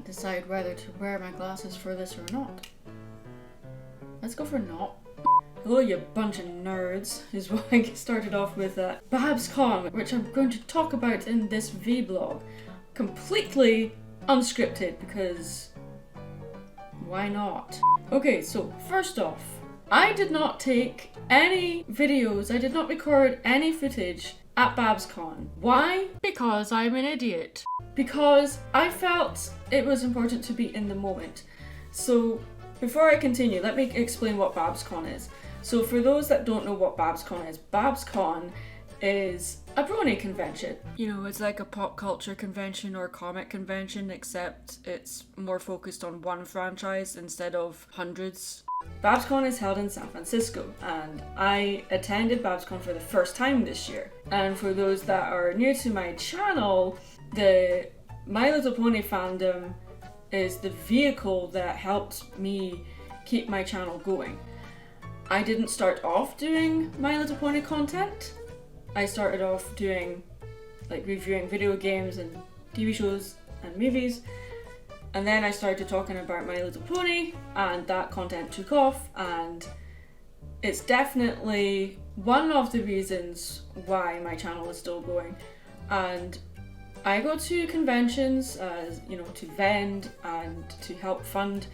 decide whether to wear my glasses for this or not. Let's go for not. Hello, you bunch of nerds, is what I started off with Babscon, which I'm going to talk about in this vlog. Completely unscripted, because why not? Okay, so first off, I did not take any videos, I did not record any footage at Babscon. Why? Because I'm an idiot. Because I felt it was important to be in the moment. So before I continue, let me explain what Babscon is. So for those that don't know what Babscon is a brony convention. You know, it's like a pop culture convention or comic convention, except it's more focused on one franchise instead of hundreds. Babscon is held in San Francisco, and I attended Babscon for the first time this year. And for those that are new to my channel, the My Little Pony fandom is the vehicle that helped me keep my channel going. I didn't start off doing My Little Pony content. I started off doing reviewing video games and TV shows and movies, and then I started talking about My Little Pony, and that content took off, and it's definitely one of the reasons why my channel is still going. And I go to conventions, to vend and to help fund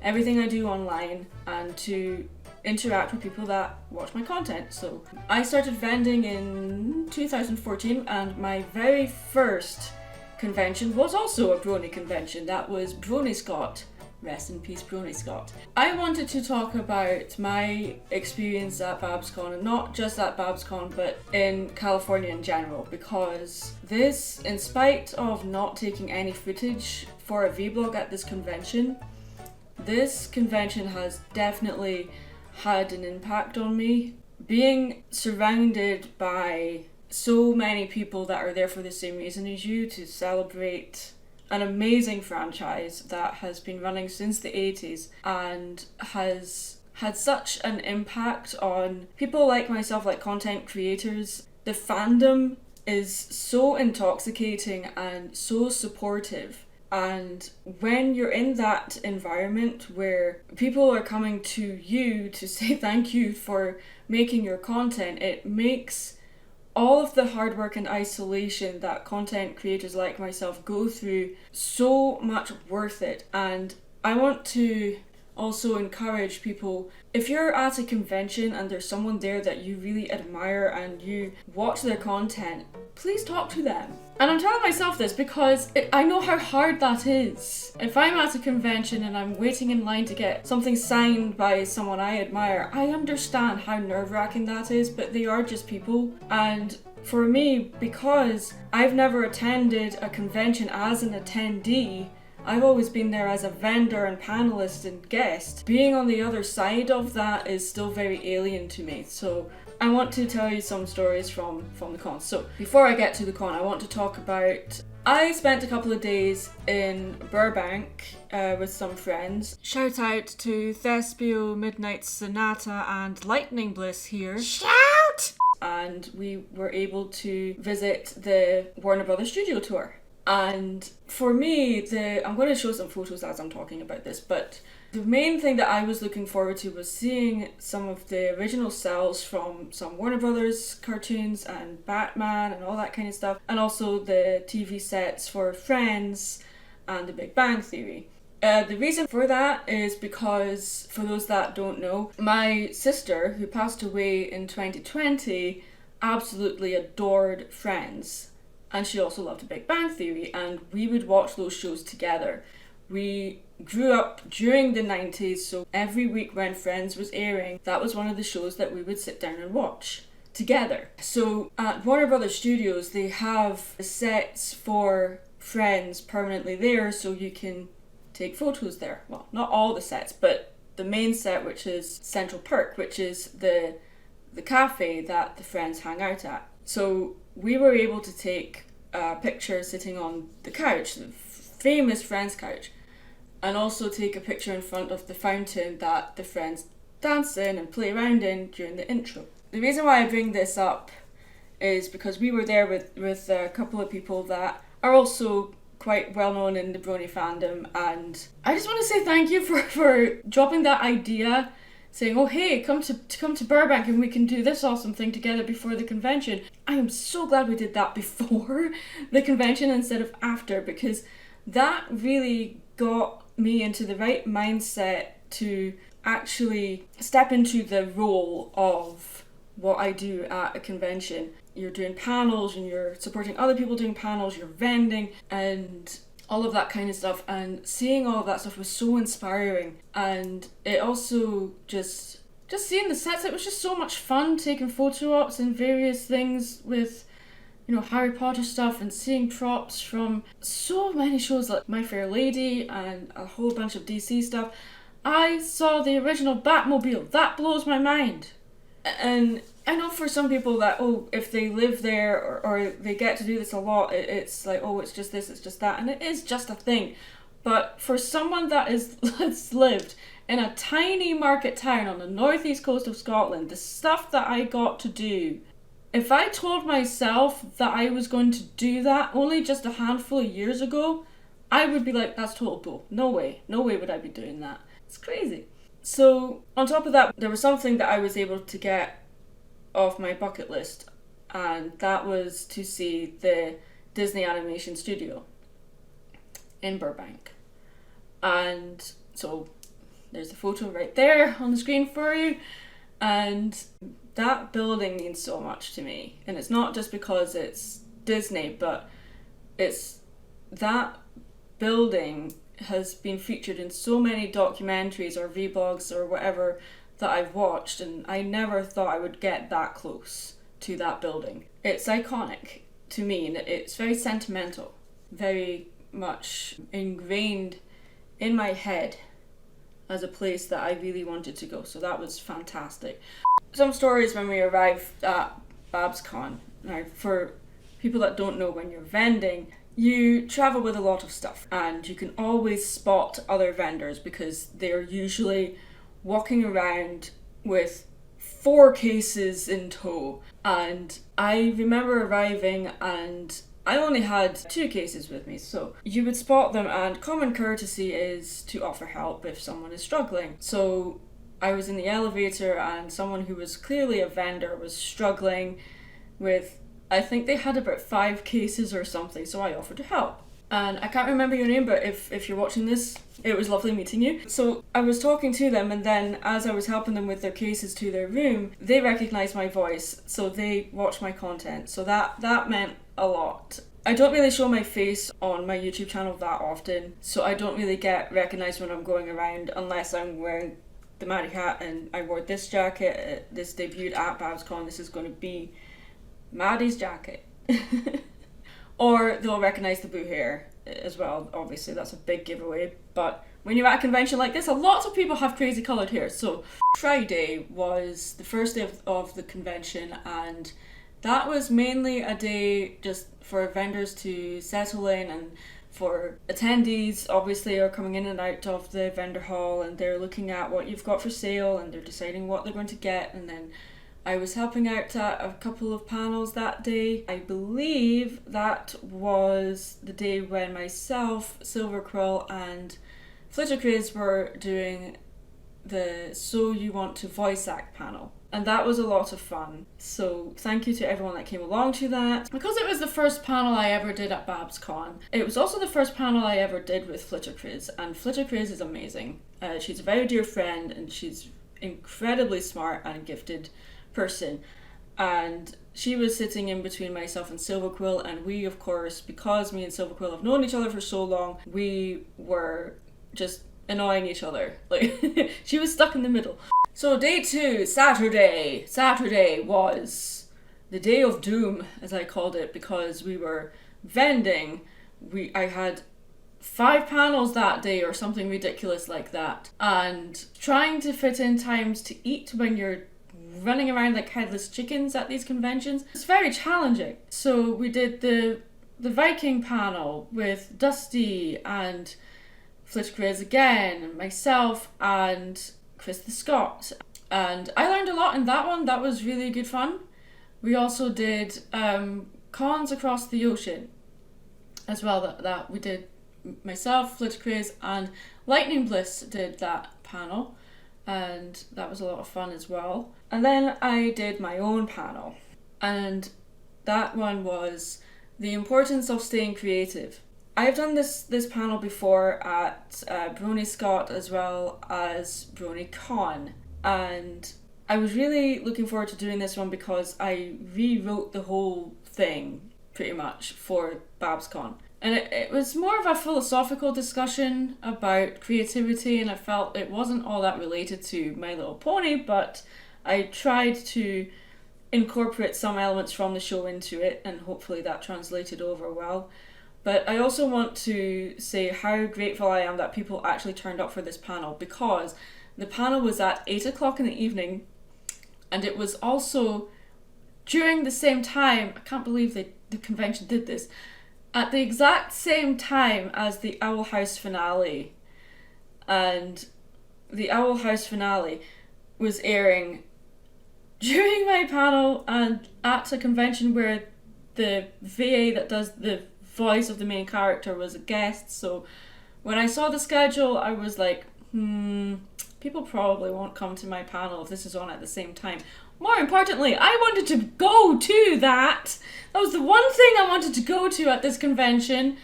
everything I do online and to interact with people that watch my content. So I started vending in 2014, and my very first convention was also a brony convention. That was Brony Scott. Rest in peace, Brony Scott. I wanted to talk about my experience at Babscon, and not just at Babscon, but in California in general, because this, in spite of not taking any footage for a vlog at this convention, this convention has definitely had an impact on me. Being surrounded by so many people that are there for the same reason as you, to celebrate an amazing franchise that has been running since the 80s and has had such an impact on people like myself, like content creators. The fandom is so intoxicating and so supportive. And when you're in that environment where people are coming to you to say thank you for making your content, it makes all of the hard work and isolation that content creators like myself go through so much worth it. And I want to also encourage people, if you're at a convention and there's someone there that you really admire and you watch their content, please talk to them. And I'm telling myself this because I know how hard that is. If I'm at a convention and I'm waiting in line to get something signed by someone I admire, I understand how nerve-wracking that is, but they are just people. And for me, because I've never attended a convention as an attendee, I've always been there as a vendor and panelist and guest. Being on the other side of that is still very alien to me. So I want to tell you some stories from the con. So before I get to the con, I want to talk about, I spent a couple of days in Burbank with some friends. Shout out to Thespio, Midnight Sonata and Lightning Bliss here. Shout! And we were able to visit the Warner Brothers studio tour. And for me, I'm going to show some photos as I'm talking about this, but the main thing that I was looking forward to was seeing some of the original cells from some Warner Brothers cartoons and Batman and all that kind of stuff, and also the TV sets for Friends and The Big Bang Theory. The reason for that is because, for those that don't know, my sister, who passed away in 2020, absolutely adored Friends. And she also loved The Big Bang Theory, and we would watch those shows together. We grew up during the 90s, so every week when Friends was airing, that was one of the shows that we would sit down and watch together. So at Warner Brothers Studios, they have sets for Friends permanently there, so you can take photos there. Well, not all the sets, but the main set, which is Central Perk, which is the cafe that the Friends hang out at. So we were able to take a picture sitting on the couch, the famous Friends couch, and also take a picture in front of the fountain that the Friends dance in and play around in during the intro. The reason why I bring this up is because we were there with a couple of people that are also quite well known in the brony fandom, and I just want to say thank you for dropping that idea, saying, oh hey, come to Burbank and we can do this awesome thing together before the convention. I am so glad we did that before the convention instead of after, because that really got me into the right mindset to actually step into the role of what I do at a convention. You're doing panels and you're supporting other people doing panels, you're vending and all of that kind of stuff, and seeing all of that stuff was so inspiring. And it also just seeing the sets, it was just so much fun taking photo ops and various things with, you know, Harry Potter stuff, and seeing props from so many shows like My Fair Lady and a whole bunch of DC stuff. I saw the original Batmobile. That blows my mind. And I know for some people that, oh, if they live there or they get to do this a lot, it's like, oh, it's just this, it's just that. And it is just a thing. But for someone that's lived in a tiny market town on the northeast coast of Scotland, the stuff that I got to do, if I told myself that I was going to do that only just a handful of years ago, I would be like, that's total bull. No way would I be doing that. It's crazy. So on top of that, there was something that I was able to get off my bucket list, and that was to see the Disney Animation Studio in Burbank. And so there's the photo right there on the screen for you, and that building means so much to me. And it's not just because it's Disney, but it's that building has been featured in so many documentaries or VBLOGs or whatever that I've watched, and I never thought I would get that close to that building. It's iconic to me, and it's very sentimental, very much ingrained in my head as a place that I really wanted to go, so that was fantastic. Some stories when we arrived at Babscon. Now, for people that don't know, when you're vending, you travel with a lot of stuff, and you can always spot other vendors because they're usually walking around with 4 cases in tow. And I remember arriving and I only had 2 cases with me, so you would spot them, and common courtesy is to offer help if someone is struggling. So I was in the elevator and someone who was clearly a vendor was struggling with, I think they had about 5 cases or something, so I offered to help. And I can't remember your name, but if you're watching this, it was lovely meeting you. So I was talking to them, and then as I was helping them with their cases to their room, they recognised my voice, so they watched my content. So that meant a lot. I don't really show my face on my YouTube channel that often, so I don't really get recognised when I'm going around unless I'm wearing the Maddie hat and I wore this jacket. This debuted at Babscon. This is going to be Maddie's jacket. Or they'll recognise the blue hair as well. Obviously that's a big giveaway, but when you're at a convention like this, lots of people have crazy coloured hair. So Friday was the first day of the convention, and that was mainly a day just for vendors to settle in, and for attendees obviously are coming in and out of the vendor hall, and they're looking at what you've got for sale and they're deciding what they're going to get. And then I was helping out at a couple of panels that day. I believe that was the day when myself, Silver Quill and Flittercraze were doing the So You Want to Voice Act panel. And that was a lot of fun. So thank you to everyone that came along to that. Because it was the first panel I ever did at Babscon, it was also the first panel I ever did with Flittercraze. And Flittercraze is amazing. She's a very dear friend, and she's incredibly smart and gifted person, and she was sitting in between myself and Silver Quill, and we, of course, because me and Silver Quill have known each other for so long, we were just annoying each other. Like, she was stuck in the middle. So day 2, Saturday was the day of doom, as I called it, because we were vending. I had 5 panels that day or something ridiculous like that, and trying to fit in times to eat when you're running around like headless chickens at these conventions, it's very challenging. So we did the Viking panel with Dusty and Flittercraze again, and myself and Chris the Scot, and I learned a lot in that one. That was really good fun. We also did cons across the ocean, as well that we did. Myself, Flitter Craze, and Lightning Bliss did that panel, and that was a lot of fun as well. And then I did my own panel, and that one was the importance of staying creative. I have done this panel before at Brony Scott as well as BronyCon, and I was really looking forward to doing this one because I rewrote the whole thing pretty much for Babscon. And it was more of a philosophical discussion about creativity, and I felt it wasn't all that related to My Little Pony, but I tried to incorporate some elements from the show into it, and hopefully that translated over well. But I also want to say how grateful I am that people actually turned up for this panel, because the panel was at 8 o'clock in the evening, and it was also during the same time, I can't believe the convention did this, at the exact same time as the Owl House finale. And the Owl House finale was airing during my panel and at a convention where the VA that does the voice of the main character was a guest. So when I saw the schedule, I was like, people probably won't come to my panel if this is on at the same time. More importantly, I wanted to go to that. That was the one thing I wanted to go to at this convention,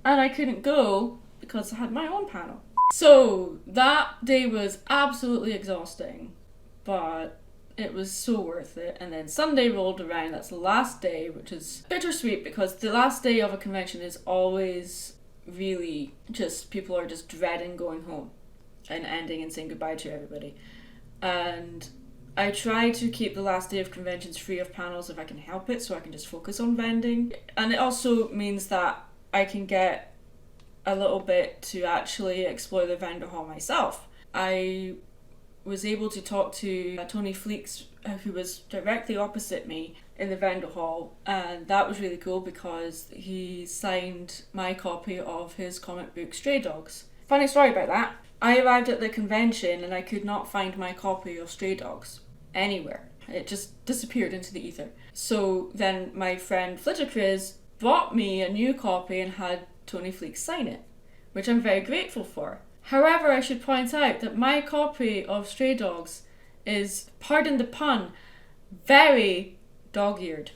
and I couldn't go because I had my own panel. So that day was absolutely exhausting, but it was so worth it. And then Sunday rolled around, that's the last day, which is bittersweet because the last day of a convention is always really just, people are just dreading going home and ending and saying goodbye to everybody. And I try to keep the last day of conventions free of panels if I can help it, so I can just focus on vending. And it also means that I can get a little bit to actually explore the vendor hall myself. I was able to talk to Tony Fleeks, who was directly opposite me in the vendor hall, and that was really cool because he signed my copy of his comic book Stray Dogs. Funny story about that. I arrived at the convention and I could not find my copy of Stray Dogs anywhere. It just disappeared into the ether. So then my friend Flitter Craze bought me a new copy and had Tony Fleeks sign it, which I'm very grateful for. However, I should point out that my copy of Stray Dogs is, pardon the pun, very dog-eared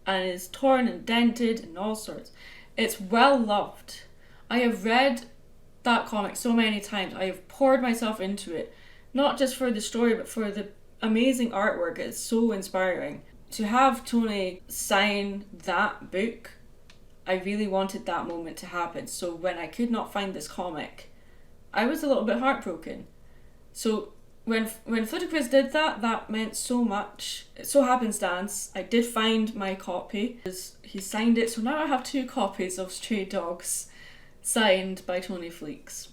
and is torn and dented and all sorts. It's well loved. I have read that comic so many times. I have poured myself into it, not just for the story but for the amazing artwork. It's so inspiring. To have Tony sign that book, I really wanted that moment to happen. So when I could not find this comic, I was a little bit heartbroken. So when Flitter Craze did that, that meant so much. It so happenstance, I did find my copy. He signed it, so now I have 2 copies of Stray Dogs signed by Tony Fleeks.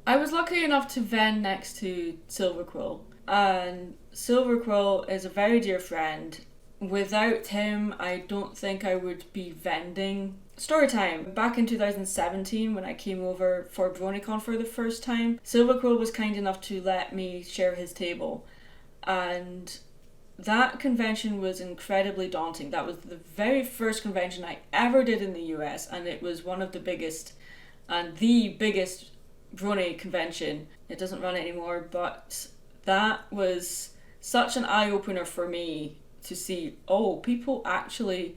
I was lucky enough to vend next to Silver Quill, and Silver Quill is a very dear friend. Without him, I don't think I would be vending. Storytime. Back in 2017, when I came over for BronyCon for the first time, Silver Quill was kind enough to let me share his table, and that convention was incredibly daunting. That was the very first convention I ever did in the US, and it was one of the biggest and the biggest Brony convention. It doesn't run anymore, but that was such an eye-opener for me to see, oh, people actually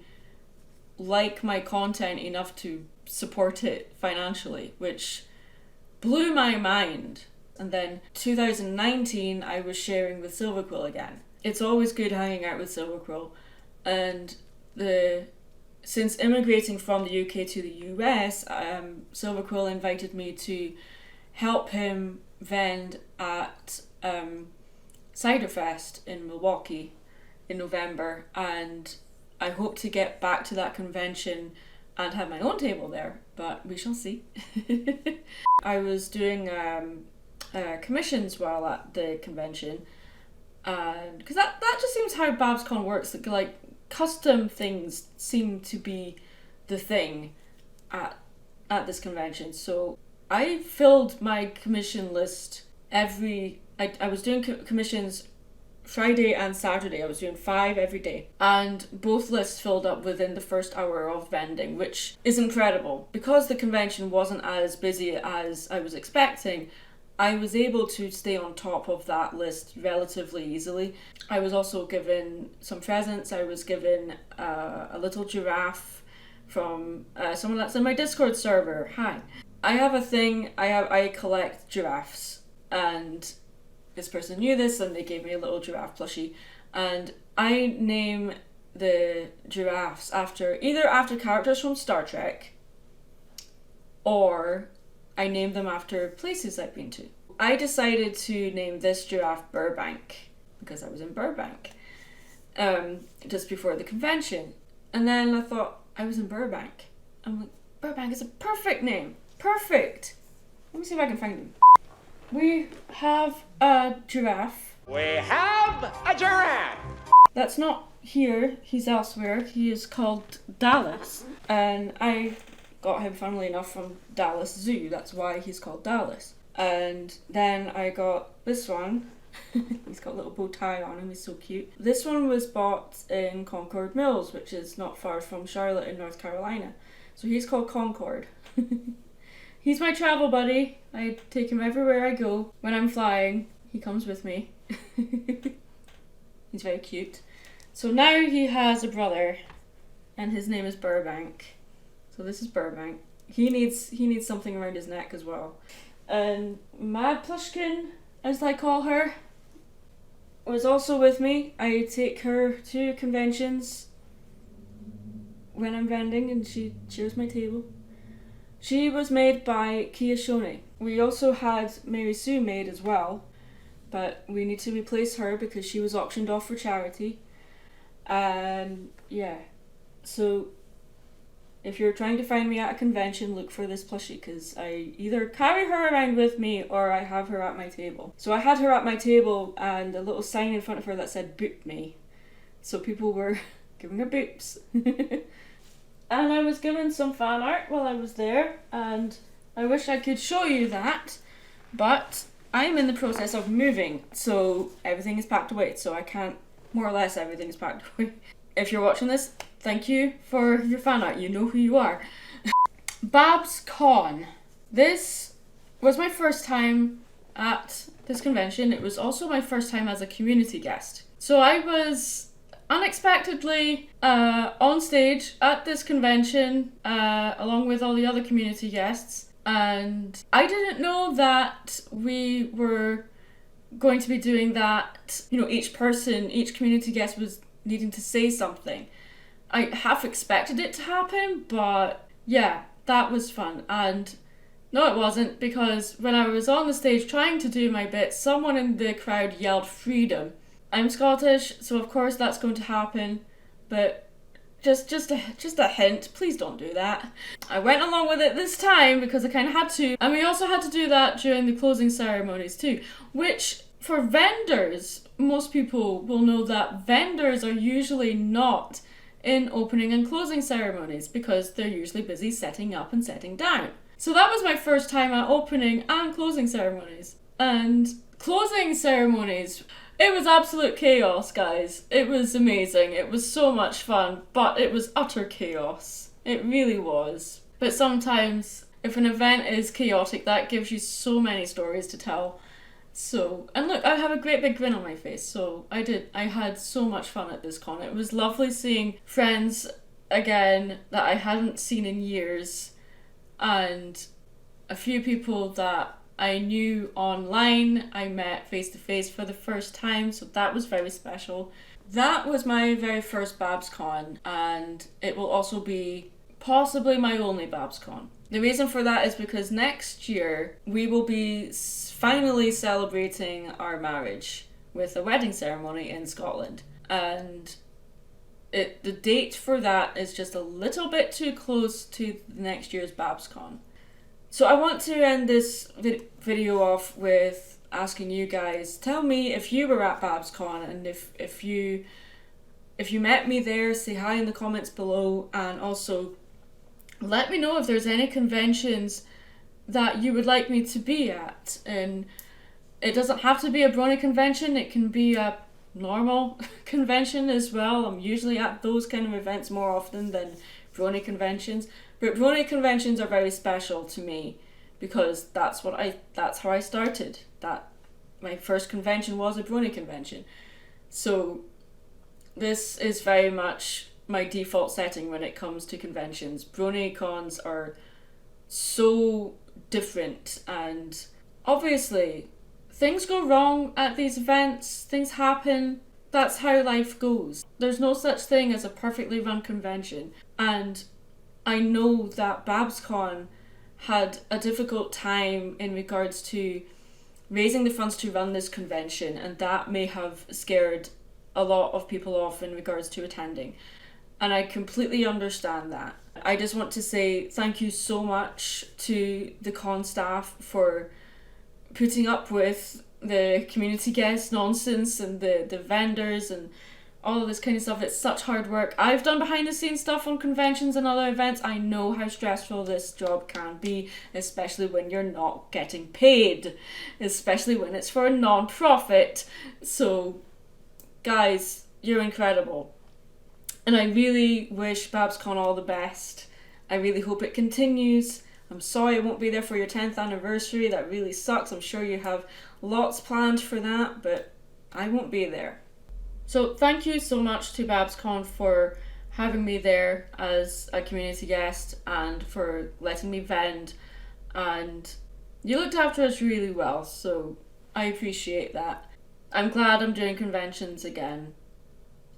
like my content enough to support it financially, which blew my mind. And then 2019, I was sharing with Silver Quill again. It's always good hanging out with Silver Quill, and since immigrating from the UK to the US, Silver Quill invited me to help him vend at Ciderfest in Milwaukee in November, and I hope to get back to that convention and have my own table there, but we shall see. I was doing commissions while at the convention, and because that just seems how Babscon works. Like custom things seem to be the thing at this convention. So I filled my commission list I was doing commissions Friday and Saturday. I was doing 5 every day. And both lists filled up within the first hour of vending, which is incredible. Because the convention wasn't as busy as I was expecting, I was able to stay on top of that list relatively easily. I was also given some presents. I was given a little giraffe from someone that's in my Discord server. Hi. I have a thing, I collect giraffes, and this person knew this and they gave me a little giraffe plushie, and I name the giraffes either after characters from Star Trek, or I name them after places I've been to. I decided to name this giraffe Burbank because I was in Burbank just before the convention, and then I thought, I was in Burbank. I'm like, Burbank is a perfect name. Perfect. Let me see if I can find him. We have a giraffe. We have a giraffe! That's not here. He's elsewhere. He is called Dallas. And I got him, funnily enough, from Dallas Zoo. That's why he's called Dallas. And then I got this one. He's got a little bow tie on him. He's so cute. This one was bought in Concord Mills, which is not far from Charlotte in North Carolina. So he's called Concord. He's my travel buddy. I take him everywhere I go. When I'm flying, he comes with me. He's very cute. So now he has a brother, and his name is Burbank. So this is Burbank. He needs something around his neck as well. And Mad Munchkin, as I call her, was also with me. I take her to conventions when I'm vending, and she shares my table. She was made by Kia Shone. We also had Mary Sue made as well, but we need to replace her because she was auctioned off for charity. And yeah, so if you're trying to find me at a convention, look for this plushie because I either carry her around with me or I have her at my table. So I had her at my table and a little sign in front of her that said "boop me," so people were giving her boops. And I was given some fan art while I was there, and I wish I could show you that, but I'm in the process of moving, so everything is packed away, so I can't, more or less everything is packed away. If you're watching this, thank you for your fan art, you know who you are. Babscon. This was my first time at this convention. It was also my first time as a community guest. So I was unexpectedly on stage at this convention along with all the other community guests, and I didn't know that we were going to be doing that. You know, each community guest was needing to say something. I half expected it to happen, but yeah, that was fun. And no, it wasn't, because when I was on the stage trying to do my bit, someone in the crowd yelled "freedom." I'm Scottish, so of course that's going to happen, but just a hint, please don't do that. I went along with it this time because I kind of had to, and we also had to do that during the closing ceremonies too, which for vendors, most people will know that vendors are usually not in opening and closing ceremonies because they're usually busy setting up and setting down. So that was my first time at opening and closing ceremonies. And closing ceremonies, it was absolute chaos, guys. It was amazing. It was so much fun, but it was utter chaos. It really was. But sometimes, if an event is chaotic, that gives you so many stories to tell. So, and look, I have a great big grin on my face, so I had so much fun at this con. It was lovely seeing friends again that I hadn't seen in years, and a few people that I knew online, I met face to face for the first time, so that was very special. That was my very first Babscon, and it will also be possibly my only Babscon. The reason for that is because next year we will be finally celebrating our marriage with a wedding ceremony in Scotland, and the date for that is just a little bit too close to next year's Babscon. So I want to end this video off with asking you guys, tell me if you were at Babscon, and if you met me there, say hi in the comments below, and also let me know if there's any conventions that you would like me to be at. And it doesn't have to be a brony convention, it can be a normal convention as well. I'm usually at those kind of events more often than brony conventions. But brony conventions are very special to me because that's how I started. My first convention was a brony convention. So this is very much my default setting when it comes to conventions. Brony cons are so different, and obviously things go wrong at these events, things happen. That's how life goes. There's no such thing as a perfectly run convention, and I know that Babscon had a difficult time in regards to raising the funds to run this convention, and that may have scared a lot of people off in regards to attending. And I completely understand that. I just want to say thank you so much to the con staff for putting up with the community guest nonsense and the vendors and all of this kind of stuff. It's such hard work. I've done behind the scenes stuff on conventions and other events. I know how stressful this job can be, especially when you're not getting paid, especially when it's for a non-profit. So guys, you're incredible. And I really wish Babscon all the best. I really hope it continues. I'm sorry I won't be there for your 10th anniversary. That really sucks. I'm sure you have lots planned for that, but I won't be there. So thank you so much to Babscon for having me there as a community guest and for letting me vend. And you looked after us really well, so I appreciate that. I'm glad I'm doing conventions again.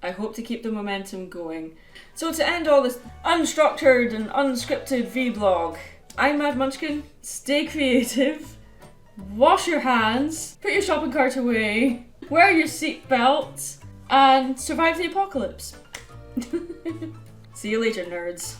I hope to keep the momentum going. So to end all this unstructured and unscripted vlog, I'm Mad Munchkin. Stay creative, wash your hands, put your shopping cart away, wear your seatbelt, and survive the apocalypse. See you later, nerds.